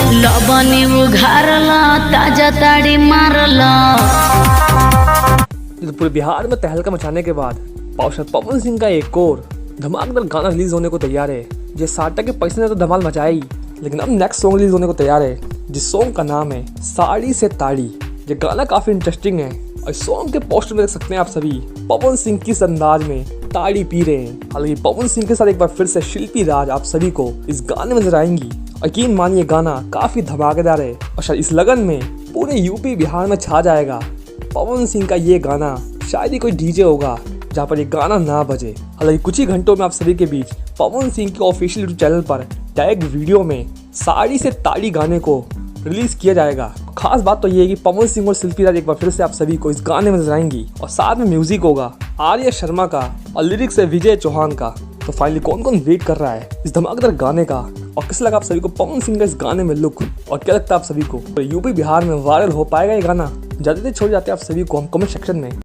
लबनी उघारला ताजा ताड़ी मारला। पूरे बिहार में तहलका मचाने के बाद पार्षद पवन सिंह का एक और धमाकेदार गाना रिलीज होने को तैयार है। ये साटा के पैसे ने तो धमाल मचाई, लेकिन अब नेक्स्ट सॉन्ग रिलीज होने को तैयार है जिस सॉन्ग का नाम है साड़ी से ताड़ी। ये गाना काफी इंटरेस्टिंग है और सॉन्ग के पोस्टर में देख सकते हैं आप सभी पवन सिंह किस अंदाज में ताड़ी पी रहे हैं। हालांकि पवन सिंह के साथ एक बार फिर से शिल्पी राज आप सभी को इस गाने में नजर आएंगी। यकीन मानिए गाना काफी धमाकेदार है और शायद इस लगन में पूरे यूपी बिहार में छा जाएगा। पवन सिंह का ये गाना शायद ही कोई डीजे होगा जहाँ पर ये गाना ना बजे। हालांकि कुछ ही घंटों में आप सभी के बीच पवन सिंह के ऑफिशियल यूट्यूब चैनल पर टैग वीडियो में साड़ी से ताड़ी गाने को रिलीज किया जाएगा। खास बात तो ये है कि पवन सिंह और शिल्पी राज एक बार फिर से आप सभी को इस गाने में नजर आएंगी और साथ में म्यूजिक होगा आर्या शर्मा का और लिरिक्स है विजय चौहान का। तो फाइनली कौन कौन वेट कर रहा है इस धमाकेदार गाने का और कैसा लगा आप सभी को पवन सिंह का इस गाने में लुक और क्या लगता है आप सभी को यूपी बिहार में वायरल हो पाएगा ये गाना? ज्यादा छोड़ जाते हैं आप सभी को हम कमेंट सेक्शन में।